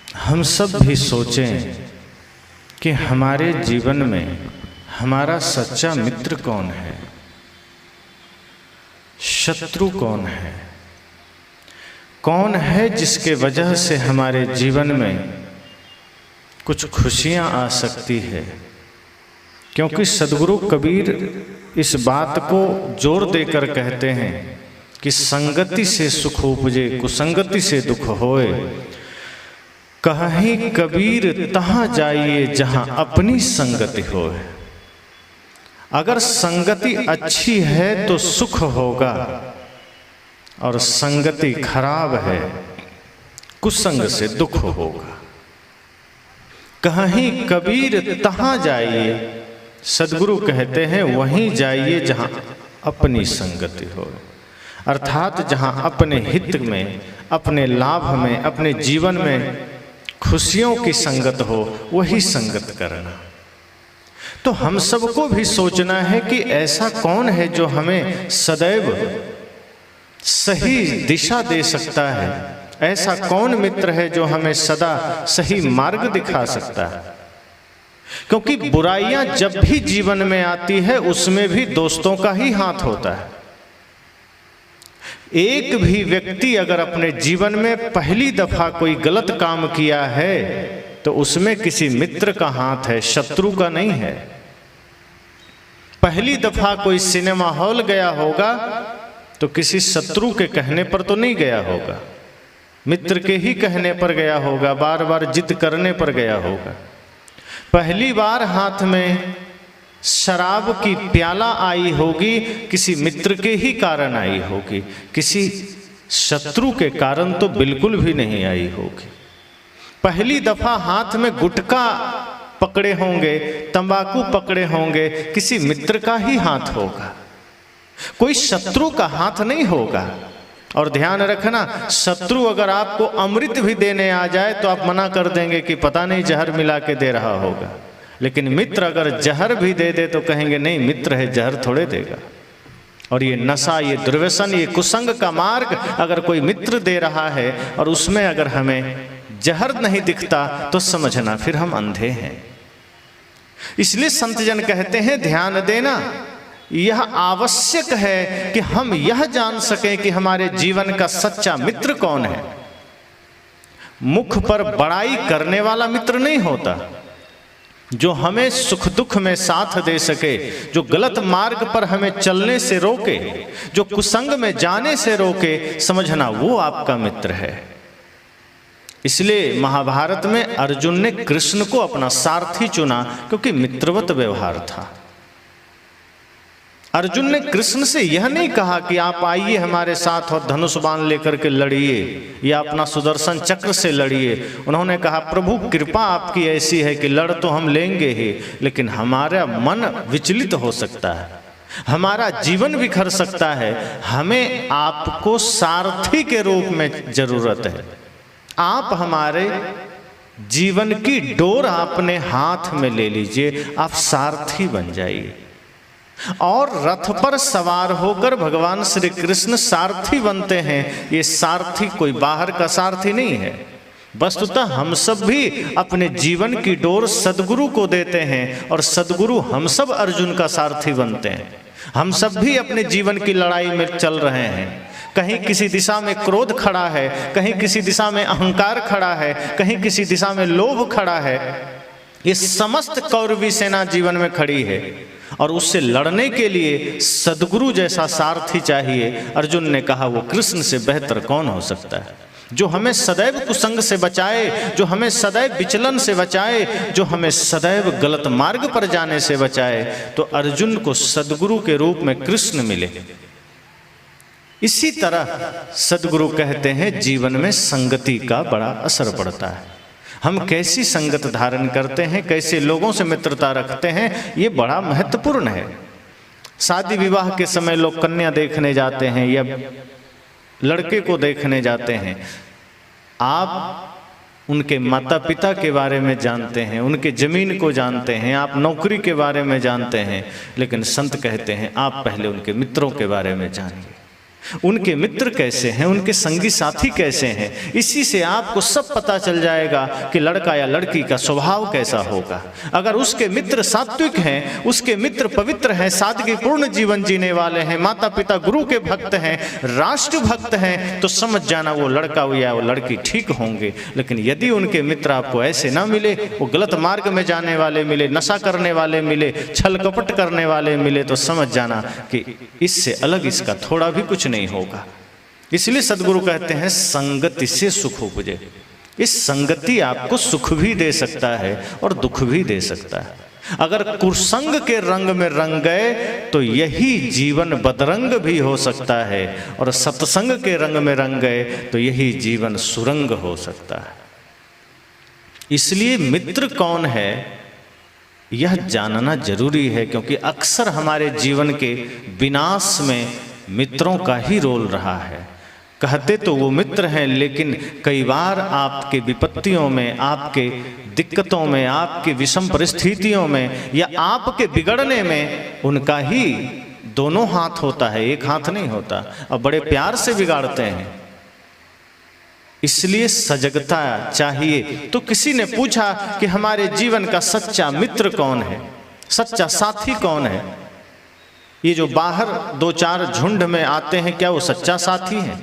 हम सब भी सोचें कि हमारे जीवन में हमारा सच्चा मित्र कौन है, शत्रु कौन है, कौन है जिसके वजह से हमारे जीवन में कुछ खुशियां आ सकती है। क्योंकि सद्गुरु कबीर इस बात को जोर देकर कहते हैं कि संगति से सुख उपजे, कुसंगति से दुख होए। कहीं कबीर तहाँ जाइए जहां अपनी संगति होए। अगर संगति अच्छी है तो सुख होगा, और संगति खराब है कुसंग से दुख होगा। कहीं कबीर तहाँ जाइए, सद्गुरु कहते हैं वहीं जाइए जहां अपनी संगति हो। अर्थात जहां अपने हित में, अपने लाभ में, अपने जीवन में खुशियों की संगत हो, वही संगत करना। तो हम सबको भी सोचना है कि ऐसा कौन है जो हमें सदैव सही दिशा दे सकता है, ऐसा कौन मित्र है जो हमें सदा सही मार्ग दिखा सकता है। क्योंकि बुराइयां जब भी जीवन में आती है उसमें भी दोस्तों का ही हाथ होता है। एक भी व्यक्ति अगर अपने जीवन में पहली दफा कोई गलत काम किया है तो उसमें किसी मित्र का हाथ है, शत्रु का नहीं है। पहली दफा कोई सिनेमा हॉल गया होगा तो किसी शत्रु के कहने पर तो नहीं गया होगा, मित्र के ही कहने पर गया होगा, बार बार जिद करने पर गया होगा। पहली बार हाथ में शराब की प्याला आई होगी किसी मित्र के ही कारण आई होगी, किसी शत्रु के कारण तो बिल्कुल भी नहीं आई होगी। पहली दफा हाथ में गुटखा पकड़े होंगे, तंबाकू पकड़े होंगे, किसी मित्र का ही हाथ होगा, कोई शत्रु का हाथ नहीं होगा। और ध्यान रखना, शत्रु अगर आपको अमृत भी देने आ जाए तो आप मना कर देंगे कि पता नहीं जहर मिला के दे रहा होगा। लेकिन मित्र अगर जहर भी दे दे तो कहेंगे नहीं, मित्र है, जहर थोड़े देगा। और ये नशा, ये दुर्व्यसन, ये कुसंग का मार्ग अगर कोई मित्र दे रहा है और उसमें अगर हमें जहर नहीं दिखता तो समझना फिर हम अंधे हैं। इसलिए संत जन कहते हैं ध्यान देना, यह आवश्यक है कि हम यह जान सकें कि हमारे जीवन का सच्चा मित्र कौन है। मुख पर बड़ाई करने वाला मित्र नहीं होता, जो हमें सुख दुख में साथ दे सके, जो गलत मार्ग पर हमें चलने से रोके, जो कुसंग में जाने से रोके, समझना वो आपका मित्र है। इसलिए महाभारत में अर्जुन ने कृष्ण को अपना सारथी चुना क्योंकि मित्रवत व्यवहार था। अर्जुन ने कृष्ण से यह नहीं कहा कि आप आइए हमारे साथ और धनुष बाण लेकर के लड़िए या अपना सुदर्शन चक्र से लड़िए। उन्होंने कहा प्रभु कृपा आपकी ऐसी है कि लड़ तो हम लेंगे ही, लेकिन हमारा मन विचलित हो सकता है, हमारा जीवन बिखर सकता है। हमें आपको सारथी के रूप में जरूरत है। आप हमारे जीवन की डोर अपने हाथ में ले लीजिए, आप सारथी बन जाइए। और रथ पर सवार होकर भगवान श्री कृष्ण सारथी बनते हैं। ये सारथी कोई बाहर का सारथी नहीं है, वस्तुतः हम सब भी अपने जीवन की डोर सद्गुरु को देते हैं और सद्गुरु हम सब अर्जुन का सारथी बनते हैं। हम सब भी अपने जीवन की लड़ाई में चल रहे हैं। कहीं किसी दिशा में क्रोध खड़ा है, कहीं किसी दिशा में अहंकार खड़ा है, कहीं किसी दिशा में लोभ खड़ा है। ये समस्त कौरवी सेना जीवन में खड़ी है और उससे लड़ने के लिए सद्गुरु जैसा सारथी चाहिए। अर्जुन ने कहा वो कृष्ण से बेहतर कौन हो सकता है, जो हमें सदैव कुसंग से बचाए, जो हमें सदैव विचलन से बचाए, जो हमें सदैव गलत मार्ग पर जाने से बचाए। तो अर्जुन को सद्गुरु के रूप में कृष्ण मिले। इसी तरह सद्गुरु कहते हैं जीवन में संगति का बड़ा असर पड़ता है। हम कैसी संगत धारण करते हैं, कैसे लोगों से मित्रता रखते हैं, ये बड़ा महत्वपूर्ण है। शादी विवाह के समय लोग कन्या देखने जाते हैं या लड़के को देखने जाते हैं। आप उनके माता पिता के बारे में जानते हैं, उनके जमीन को जानते हैं, आप नौकरी के बारे में जानते हैं, लेकिन संत कहते हैं आप पहले उनके मित्रों के बारे में जानिए। उनके मित्र कैसे हैं, उनके संगी साथी कैसे हैं, इसी से आपको सब पता चल जाएगा कि लड़का या लड़की का स्वभाव कैसा होगा। अगर उसके मित्र सात्विक हैं, उसके मित्र पवित्र हैं, सादगीपूर्ण जीवन जीने वाले हैं, माता पिता गुरु के भक्त हैं, राष्ट्र भक्त हैं, तो समझ जाना वो लड़का या वो लड़की ठीक होंगे। लेकिन यदि उनके मित्र आपको ऐसे ना मिले, वो गलत मार्ग में जाने वाले मिले, नशा करने वाले मिले, छल कपट करने वाले मिले, तो समझ जाना कि इससे अलग इसका थोड़ा भी कुछ नहीं होगा। इसलिए सदगुरु कहते हैं संगति से सुख उपजे। इस संगति आपको सुख भी दे सकता है और दुख भी दे सकता है। अगर कुसंग के रंग में रंग गए तो यही जीवन बदरंग भी हो सकता है, और सत्संग के रंग में रंग गए तो यही जीवन सुरंग हो सकता है। इसलिए मित्र कौन है यह जानना जरूरी है, क्योंकि अक्सर हमारे जीवन के विनाश में मित्रों का ही रोल रहा है। कहते तो वो मित्र हैं, लेकिन कई बार आपके विपत्तियों में, आपके दिक्कतों में, आपकी विषम परिस्थितियों में या आपके बिगड़ने में उनका ही दोनों हाथ होता है, एक हाथ नहीं होता, और बड़े प्यार से बिगाड़ते हैं। इसलिए सजगता चाहिए। तो किसी ने पूछा कि हमारे जीवन का सच्चा मित्र कौन है, सच्चा साथी कौन है? ये जो बाहर दो चार झुंड में आते हैं, क्या वो सच्चा साथी है?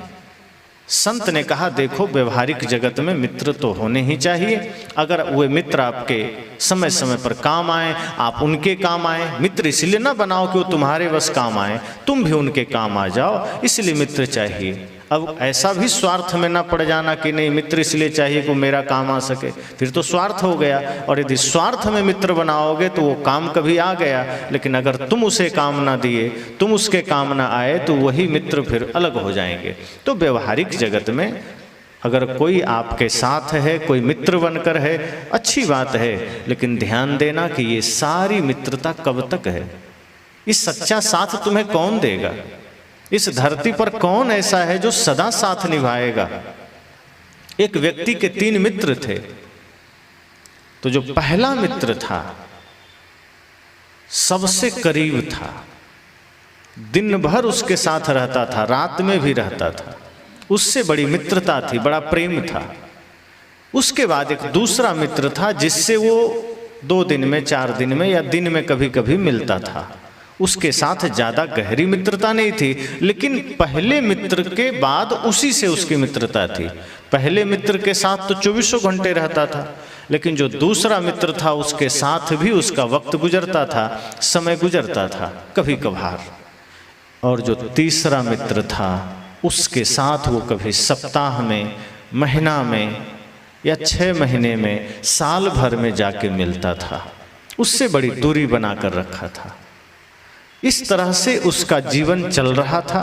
संत ने कहा देखो, व्यवहारिक जगत में मित्र तो होने ही चाहिए। अगर वे मित्र आपके समय समय पर काम आए, आप उनके काम आए। मित्र इसलिए ना बनाओ कि वो तुम्हारे बस काम आए, तुम भी उनके काम आ जाओ, इसलिए मित्र चाहिए। अब ऐसा भी स्वार्थ में ना पड़ जाना कि नहीं मित्र इसलिए चाहिए कि मेरा काम आ सके, फिर तो स्वार्थ हो गया। और यदि स्वार्थ में मित्र बनाओगे तो वो काम कभी आ गया, लेकिन अगर तुम उसे काम ना दिए, तुम उसके काम ना आए, तो वही मित्र फिर अलग हो जाएंगे। तो व्यवहारिक जगत में अगर कोई आपके साथ है, कोई मित्र बनकर है, अच्छी बात है, लेकिन ध्यान देना कि ये सारी मित्रता कब तक है। इस सच्चा साथ तुम्हें कौन देगा? इस धरती पर कौन ऐसा है जो सदा साथ निभाएगा? एक व्यक्ति के 3 मित्र थे। तो जो पहला मित्र था सबसे करीब था, दिन भर उसके साथ रहता था, रात में भी रहता था, उससे बड़ी मित्रता थी, बड़ा प्रेम था। उसके बाद एक दूसरा मित्र था जिससे वो 2 दिन में, 4 दिन में या दिन में कभी कभी मिलता था। उसके साथ ज्यादा गहरी मित्रता नहीं थी, लेकिन पहले मित्र के बाद उसी से उसकी मित्रता थी। पहले मित्र के साथ तो 24 घंटे रहता था, लेकिन जो दूसरा मित्र था उसके साथ भी उसका वक्त गुजरता था, समय गुजरता था कभी कभार। और जो तीसरा मित्र था उसके साथ वो कभी सप्ताह में, महीना में या 6 महीने में, साल भर में जाके मिलता था। उससे बड़ी दूरी बनाकर रखा था। इस तरह से उसका जीवन चल रहा था।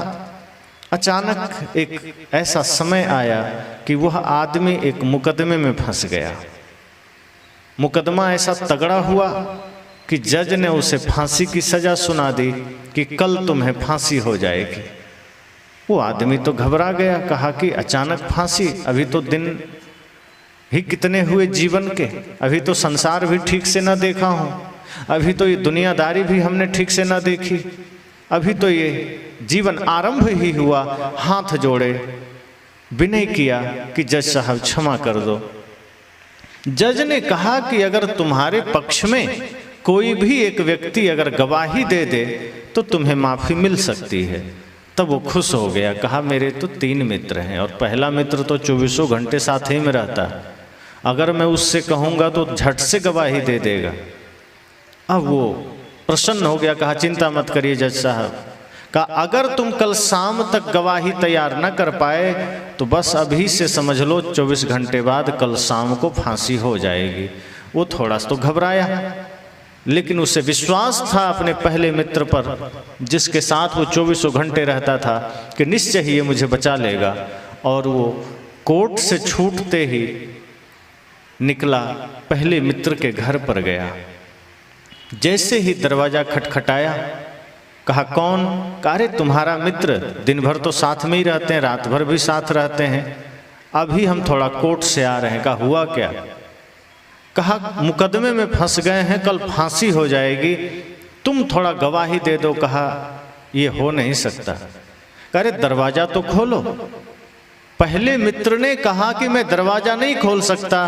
अचानक एक ऐसा समय आया कि वह आदमी एक मुकदमे में फंस गया। मुकदमा ऐसा तगड़ा हुआ कि जज ने उसे फांसी की सजा सुना दी कि कल तुम्हें फांसी हो जाएगी। वो आदमी तो घबरा गया, कहा कि अचानक फांसी, अभी तो दिन ही कितने हुए जीवन के, अभी तो संसार भी ठीक से ना देखा हूं, अभी तो ये दुनियादारी भी हमने ठीक से ना देखी, अभी तो ये जीवन आरंभ ही हुआ। हाथ जोड़े, विनय किया कि जज साहब क्षमा कर दो। जज ने कहा कि अगर तुम्हारे पक्ष में कोई भी एक व्यक्ति अगर गवाही दे दे तो तुम्हें माफी मिल सकती है। तब वो खुश हो गया, कहा मेरे तो 3 मित्र हैं और पहला मित्र तो 24 घंटे साथ ही में रहता है, अगर मैं उससे कहूँगा तो झट से गवाही दे देगा। अब वो प्रसन्न हो गया, कहा चिंता मत करिए जज साहब, कहा अगर तुम कल शाम तक गवाही तैयार न कर पाए तो बस अभी से समझ लो 24 घंटे बाद कल शाम को फांसी हो जाएगी। वो थोड़ा सा तो घबराया, लेकिन उसे विश्वास था अपने पहले मित्र पर जिसके साथ वो 24 घंटे रहता था कि निश्चय ही ये मुझे बचा लेगा। और वो कोर्ट से छूटते ही निकला, पहले मित्र के घर पर गया। जैसे ही दरवाजा खटखटाया, कहा कौन? कहा अरे तुम्हारा मित्र, दिन भर तो साथ में ही रहते हैं, रात भर भी साथ रहते हैं, अभी हम थोड़ा कोर्ट से आ रहे हैं। कहा हुआ क्या? कहा मुकदमे में फंस गए हैं, कल फांसी हो जाएगी, तुम थोड़ा गवाही दे दो। कहा ये हो नहीं सकता। अरे दरवाजा तो खोलो। पहले मित्र ने कहा कि मैं दरवाजा नहीं खोल सकता,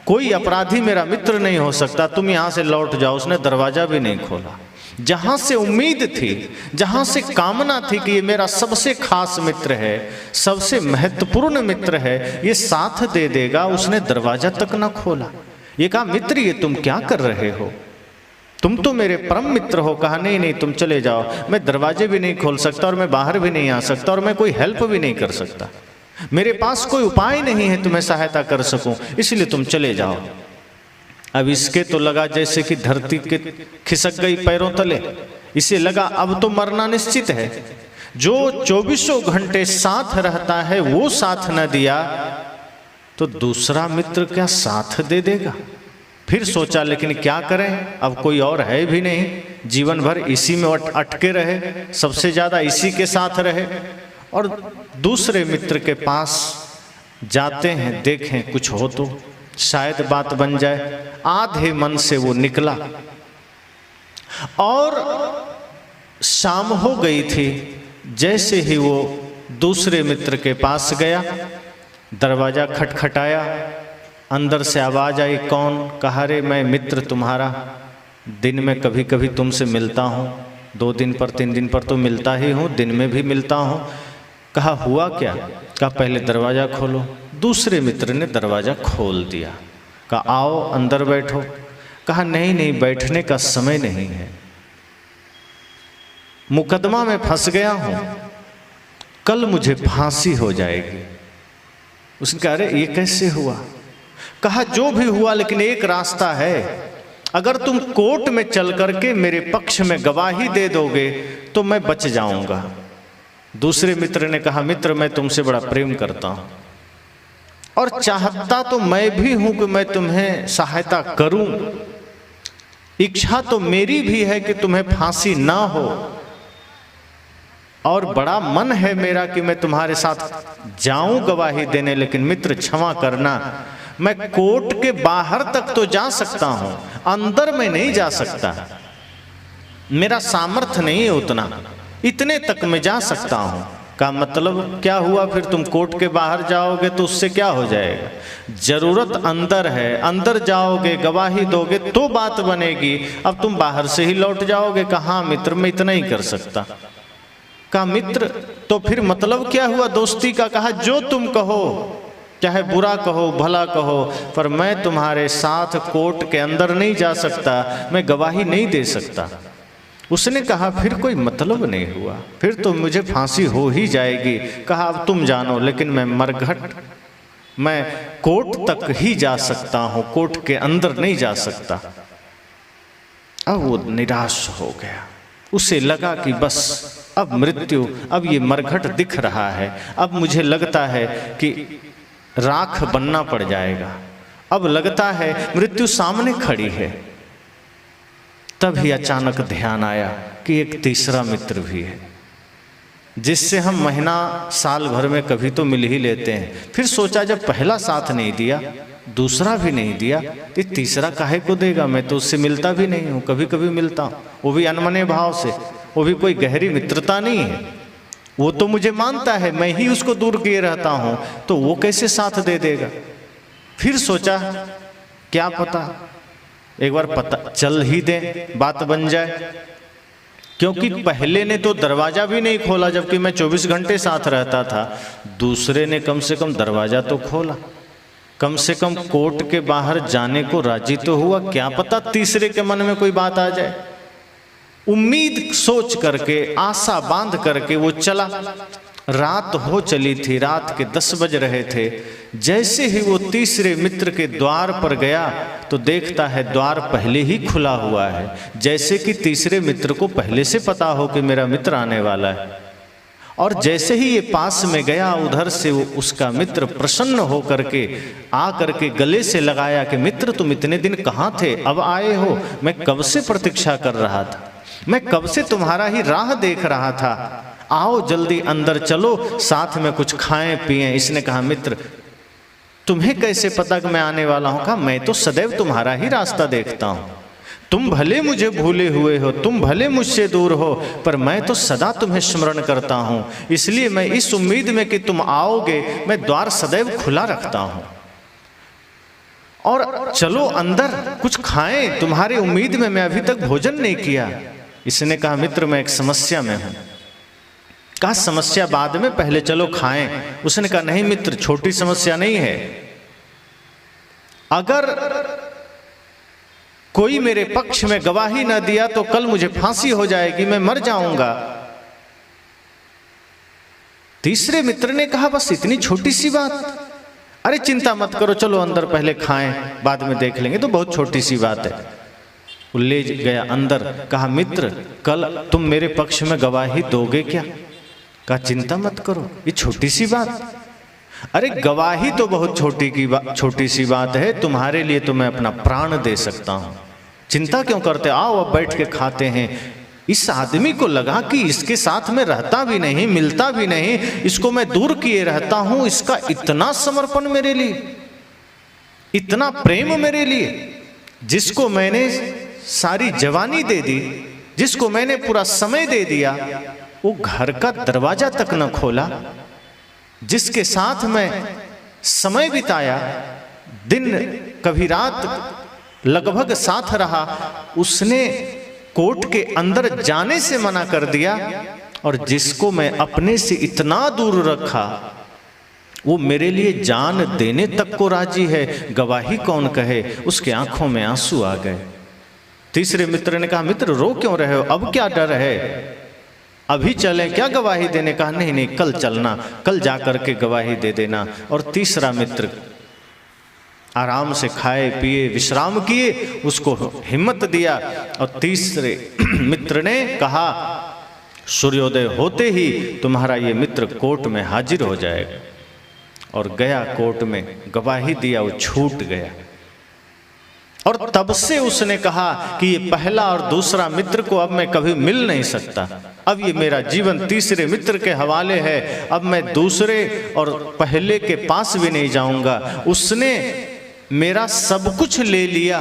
कोई अपराधी मेरा मित्र नहीं हो सकता, तुम यहां से लौट जाओ। उसने दरवाजा भी नहीं खोला। जहां से उम्मीद थी, जहां से कामना थी कि ये मेरा सबसे खास मित्र है, सबसे महत्वपूर्ण मित्र है, ये साथ दे देगा, उसने दरवाजा तक ना खोला। ये कहा मित्र ये तुम क्या कर रहे हो, तुम तो मेरे परम मित्र हो। कहा नहीं नहीं तुम चले जाओ, मैं दरवाजे भी नहीं खोल सकता और मैं बाहर भी नहीं आ सकता और मैं कोई हेल्प भी नहीं कर सकता, मेरे पास कोई उपाय नहीं है तुम्हें सहायता कर सकूं, इसलिए तुम चले जाओ। अब इसके तो लगा जैसे कि धरती के खिसक गई पैरों तले। इसे लगा अब तो मरना निश्चित है। जो 24 घंटे साथ रहता है वो साथ न दिया तो दूसरा मित्र क्या साथ दे देगा। फिर सोचा लेकिन क्या करें, अब कोई और है भी नहीं, जीवन भर इसी में अटके रहे, सबसे ज्यादा इसी के साथ रहे। और दूसरे मित्र के पास जाते हैं, देखें कुछ हो तो शायद बात बन जाए। आधे मन से वो निकला और शाम हो गई थी। जैसे ही वो दूसरे मित्र के पास गया, दरवाजा खटखटाया, अंदर से आवाज आई कौन। कहा रे मैं मित्र तुम्हारा, दिन में कभी कभी तुमसे मिलता हूँ, 2 दिन पर 3 दिन पर तो मिलता ही हूँ, दिन में भी मिलता हूँ। कहा हुआ क्या। कहा पहले दरवाजा खोलो। दूसरे मित्र ने दरवाजा खोल दिया। कहा आओ अंदर बैठो। कहा नहीं नहीं बैठने का समय नहीं है, मुकदमा में फंस गया हूं, कल मुझे फांसी हो जाएगी। उसने कहा अरे ये कैसे हुआ। कहा जो भी हुआ लेकिन एक रास्ता है, अगर तुम कोर्ट में चल करके मेरे पक्ष में गवाही दे दोगे तो मैं बच जाऊंगा। दूसरे मित्र ने कहा मित्र मैं तुमसे बड़ा प्रेम करता हूं और चाहता तो मैं भी हूं कि मैं तुम्हें सहायता करूं, इच्छा तो मेरी भी है कि तुम्हें फांसी ना हो और बड़ा मन है मेरा कि मैं तुम्हारे साथ जाऊं गवाही देने, लेकिन मित्र क्षमा करना, मैं कोर्ट के बाहर तक तो जा सकता हूं, अंदर में नहीं जा सकता, मेरा सामर्थ्य नहीं है उतना, इतने तक मैं जा सकता हूं। का मतलब क्या हुआ, फिर तुम कोर्ट के बाहर जाओगे तो उससे क्या हो जाएगा, जरूरत अंदर है, अंदर जाओगे गवाही दोगे तो बात बनेगी, अब तुम बाहर से ही लौट जाओगे। कहा मित्र मैं इतना ही कर सकता। कहा मित्र तो फिर मतलब क्या हुआ दोस्ती का। कहा जो तुम कहो, चाहे बुरा कहो भला कहो, पर मैं तुम्हारे साथ कोर्ट के अंदर नहीं जा सकता, मैं गवाही नहीं दे सकता। उसने कहा फिर कोई मतलब नहीं हुआ, फिर तो मुझे फांसी हो ही जाएगी। कहा अब तुम जानो, लेकिन मैं मरघट, मैं कोर्ट तक ही जा सकता हूं, कोर्ट के अंदर नहीं जा सकता। अब वो निराश हो गया, उसे लगा कि बस अब मृत्यु, अब ये मरघट दिख रहा है, अब मुझे लगता है कि राख बनना पड़ जाएगा, अब लगता है मृत्यु सामने खड़ी है। तभी अचानक ध्यान आया कि एक तीसरा मित्र भी है, जिससे हम महीना साल भर में कभी तो मिल ही लेते हैं। फिर सोचा जब पहला साथ नहीं दिया, दूसरा भी नहीं दिया, तो तीसरा काहे को देगा, मैं तो उससे मिलता भी नहीं हूँ, कभी कभी मिलता हूँ, वो भी अनमने भाव से, वो भी कोई गहरी मित्रता नहीं है, वो तो मुझे मानता है, मैं ही उसको दूर किए रहता हूँ, तो वो कैसे साथ दे देगा। फिर सोचा क्या पता एक बार पता चल ही दे, बात बन जाए, क्योंकि पहले ने तो दरवाजा भी नहीं खोला जबकि मैं 24 घंटे साथ रहता था, दूसरे ने कम से कम दरवाजा तो खोला, कम से कम कोर्ट के बाहर जाने को राजी तो हुआ, क्या पता तीसरे के मन में कोई बात आ जाए। उम्मीद सोच करके, आशा बांध करके वो चला। रात हो चली थी, रात के 10 बज रहे थे। जैसे ही वो तीसरे मित्र के द्वार पर गया तो देखता है द्वार पहले ही खुला हुआ है, जैसे कि तीसरे मित्र को पहले से पता हो कि मेरा मित्र आने वाला है। और जैसे ही ये पास में गया, उधर से वो उसका मित्र प्रसन्न हो करके आ करके गले से लगाया कि मित्र तुम इतने दिन कहाँ थे, अब आए हो, मैं कब से प्रतीक्षा कर रहा था, मैं कब से तुम्हारा ही राह देख रहा था, आओ जल्दी अंदर चलो, साथ में कुछ खाएं पिएं। इसने कहा मित्र तुम्हें कैसे पता कि मैं आने वाला हूं। कहा मैं तो सदैव तुम्हारा ही रास्ता देखता हूं, तुम भले मुझे भूले हुए हो, तुम भले मुझसे दूर हो, पर मैं तो सदा तुम्हें स्मरण करता हूँ। इसलिए मैं इस उम्मीद में कि तुम आओगे, मैं द्वार सदैव खुला रखता हूँ। और चलो अंदर कुछ खाएं, तुम्हारी उम्मीद में मैं अभी तक भोजन नहीं किया। इसने कहा मित्र मैं एक समस्या में हूं। कहा समस्या बाद में, पहले चलो खाएं। उसने कहा नहीं मित्र, छोटी समस्या नहीं है। अगर कोई मेरे पक्ष में गवाही न दिया तो कल मुझे फांसी हो जाएगी, मैं मर जाऊंगा। तीसरे मित्र ने कहा बस इतनी छोटी सी बात, अरे चिंता मत करो, चलो अंदर पहले खाएं, बाद में देख लेंगे, तो बहुत छोटी सी बात है। वो ले गया अंदर। कहा मित्र कल तुम मेरे पक्ष में गवाही दोगे क्या? कहा चिंता मत करो, ये छोटी सी बात। अरे गवाही तो बहुत छोटी सी बात है, तुम्हारे लिए तो मैं अपना प्राण दे सकता हूं। चिंता क्यों करते, आओ अब बैठ के खाते हैं। इस आदमी को लगा कि इसके साथ में रहता भी नहीं, मिलता भी नहीं, इसको मैं दूर किए रहता हूं, इसका इतना समर्पण मेरे लिए, इतना प्रेम मेरे लिए, जिसको मैंने सारी जवानी दे दी, जिसको मैंने पूरा समय दे दिया, वो घर का दरवाजा तक न खोला, जिसके साथ मैं समय बिताया, दिन कभी रात लगभग साथ रहा, उसने कोर्ट के अंदर जाने से मना कर दिया। और जिसको मैं अपने से इतना दूर रखा, वो मेरे लिए जान देने तक को राजी है, गवाही कौन कहे। उसके आंखों में आंसू आ गए। तीसरे मित्र ने कहा मित्र रो क्यों रहे हो, अब क्या डर है, अभी चलें क्या गवाही देने? कहा नहीं नहीं, कल चलना, कल जाकर के गवाही दे देना। और तीसरा मित्र आराम से खाए पिए विश्राम किए, उसको हिम्मत दिया। और तीसरे मित्र ने कहा सूर्योदय होते ही तुम्हारा ये मित्र कोर्ट में हाजिर हो जाएगा। और गया कोर्ट में, गवाही दिया, वो छूट गया। और तब से उसने कहा कि ये पहला और दूसरा मित्र को अब मैं कभी मिल नहीं सकता, अब ये मेरा जीवन तीसरे मित्र के हवाले है, अब मैं दूसरे और पहले के पास भी नहीं जाऊंगा। उसने मेरा सब कुछ ले लिया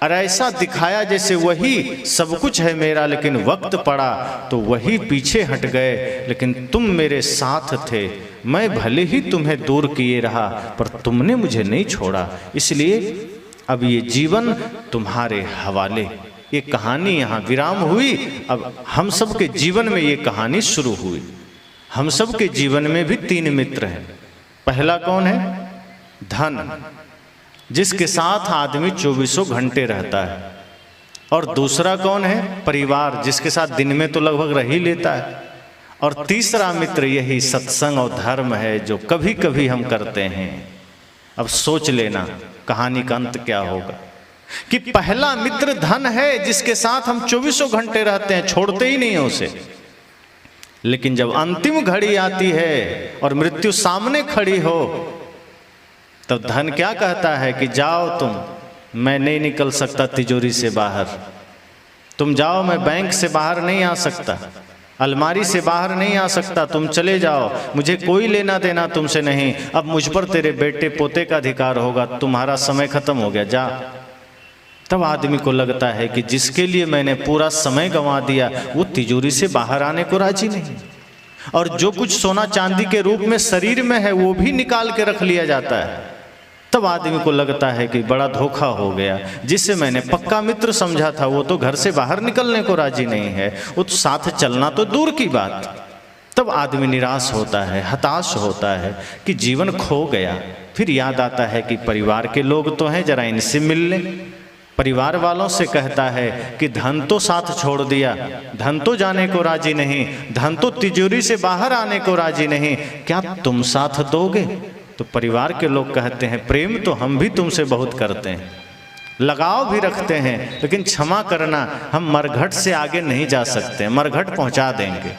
और ऐसा दिखाया जैसे वही सब कुछ है मेरा, लेकिन वक्त पड़ा तो वही पीछे हट गए। लेकिन तुम मेरे साथ थे, मैं भले ही तुम्हें दूर किए रहा, पर तुमने मुझे नहीं छोड़ा, इसलिए अब ये जीवन तुम्हारे हवाले। ये कहानी यहाँ विराम हुई। अब हम सब के जीवन में ये कहानी शुरू हुई। हम सब के जीवन में भी तीन मित्र हैं। पहला कौन है? धन, जिसके साथ आदमी 24 घंटे रहता है। और दूसरा कौन है? परिवार, जिसके साथ दिन में तो लगभग रह ही लेता है। और तीसरा मित्र यही सत्संग और धर्म है, जो कभी कभी हम करते हैं। अब सोच लेना कहानी का अंत क्या होगा। कि पहला मित्र धन है, जिसके साथ हम 24 घंटे रहते हैं, छोड़ते ही नहीं है उसे। लेकिन जब अंतिम घड़ी आती है और मृत्यु सामने खड़ी हो, तब धन क्या कहता है कि जाओ तुम, मैं नहीं निकल सकता तिजोरी से बाहर, तुम जाओ, मैं बैंक से बाहर नहीं आ सकता, अलमारी से बाहर नहीं आ सकता, तुम चले जाओ, मुझे कोई लेना देना तुमसे नहीं, अब मुझ पर तेरे बेटे पोते का अधिकार होगा, तुम्हारा समय खत्म हो गया, जा। तब आदमी को लगता है कि जिसके लिए मैंने पूरा समय गंवा दिया, वो तिजोरी से बाहर आने को राजी नहीं। और जो कुछ सोना चांदी के रूप में शरीर में है, वो भी निकाल के रख लिया जाता है। तब आदमी को लगता है कि बड़ा धोखा हो गया, जिसे मैंने पक्का मित्र समझा था, वो तो घर से बाहर निकलने को राजी नहीं है, वो तो साथ चलना तो दूर की बात। तब आदमी निराश होता है, हताश होता है कि जीवन खो गया। फिर याद आता है कि परिवार के लोग तो हैं, जरा इनसे मिल लें। परिवार वालों से कहता है कि धन तो साथ छोड़ दिया, धन तो जाने को राजी नहीं, धन तो तिजोरी से बाहर आने को राजी नहीं, क्या तुम साथ दोगे? तो परिवार के लोग कहते हैं प्रेम तो हम भी तुमसे बहुत करते हैं, लगाव भी रखते हैं, लेकिन क्षमा करना, हम मरघट से आगे नहीं जा सकते, मरघट पहुंचा देंगे,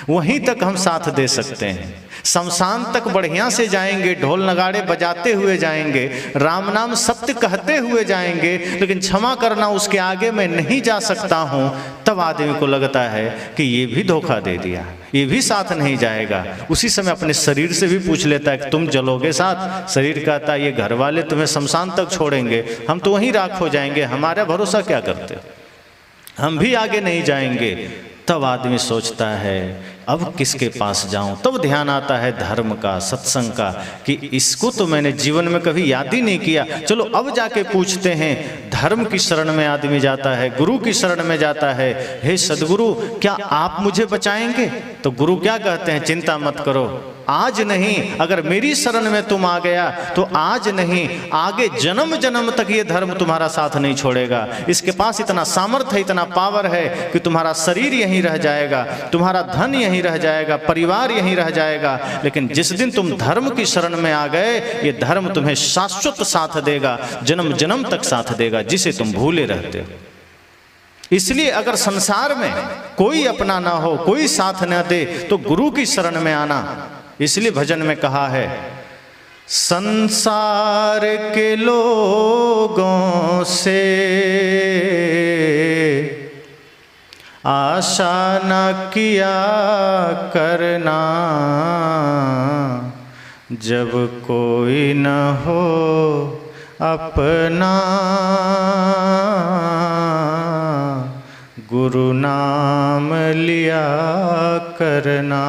वहीं तक हम साथ दे सकते हैं, शमशान तक बढ़िया से जाएंगे, ढोल नगाड़े बजाते हुए जाएंगे, राम नाम सत्य कहते हुए जाएंगे, लेकिन क्षमा करना, उसके आगे मैं नहीं जा सकता हूं। तब आदमी को लगता है कि ये भी धोखा दे दिया, ये भी साथ नहीं जाएगा। उसी समय अपने शरीर से भी पूछ लेता है कि तुम चलोगे साथ? शरीर कहता है ये घर वाले तुम्हें शमशान तक छोड़ेंगे, हम तो वहीं राख हो जाएंगे, हमारा भरोसा क्या करते हो? हम भी आगे नहीं जाएंगे। तब आदमी सोचता है अब किसके पास जाऊं। तब ध्यान आता है धर्म का, सत्संग का, कि इसको तो मैंने जीवन में कभी याद ही नहीं किया। चलो अब जाके पूछते हैं। धर्म की शरण में आदमी जाता है, गुरु की शरण में जाता है। हे सदगुरु, क्या आप मुझे बचाएंगे? तो गुरु क्या कहते हैं? चिंता मत करो, आज नहीं, अगर मेरी शरण में तुम आ गया तो आज नहीं, आगे जन्म जन्म तक ये धर्म तुम्हारा साथ नहीं छोड़ेगा। इसके पास इतना सामर्थ्य है, इतना पावर है कि तुम्हारा शरीर यहीं रह जाएगा, तुम्हारा धन यहीं रह जाएगा, परिवार यहीं रह जाएगा, लेकिन जिस दिन तुम धर्म की शरण में आ गए, ये धर्म तुम्हें शाश्वत साथ देगा, जन्म जन्म तक साथ देगा, जिसे तुम भूले रहते हो। इसलिए अगर संसार में कोई अपना ना हो, कोई साथ न दे, तो गुरु की शरण में आना। इसलिए भजन में कहा है, संसार के लोगों से आशा न किया करना, जब कोई न हो अपना, गुरु नाम लिया करना।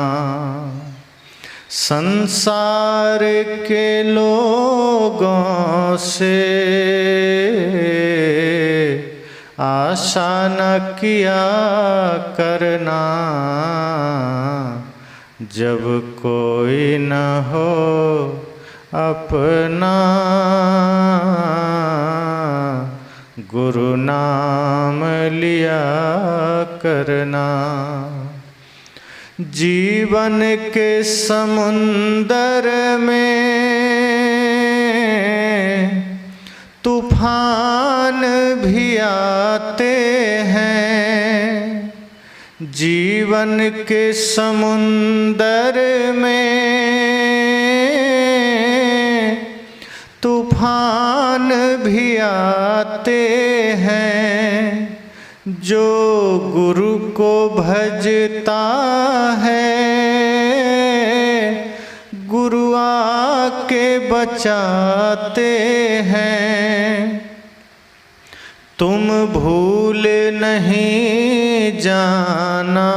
संसार के लोगों से आशा न किया करना, जब कोई न हो अपना, गुरु नाम लिया करना। जीवन के समुंदर में तूफान भी आते हैं, जीवन के समुंदर में तूफान भी आते हैं, जो गुरु को भजता है, गुरु आके बचाते हैं। तुम भूल नहीं जाना,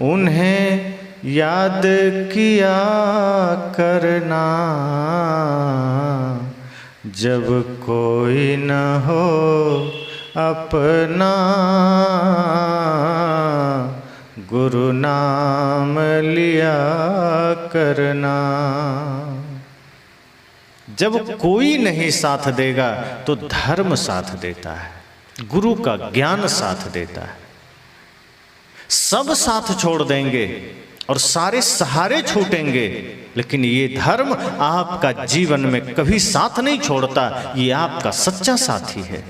उन्हें याद किया करना, जब कोई न हो अपना, गुरु नाम लिया करना। जब कोई नहीं साथ देगा तो धर्म साथ देता है, गुरु का ज्ञान साथ देता है। सब साथ छोड़ देंगे और सारे सहारे छूटेंगे, लेकिन ये धर्म आपका जीवन में कभी साथ नहीं छोड़ता। ये आपका सच्चा साथी है।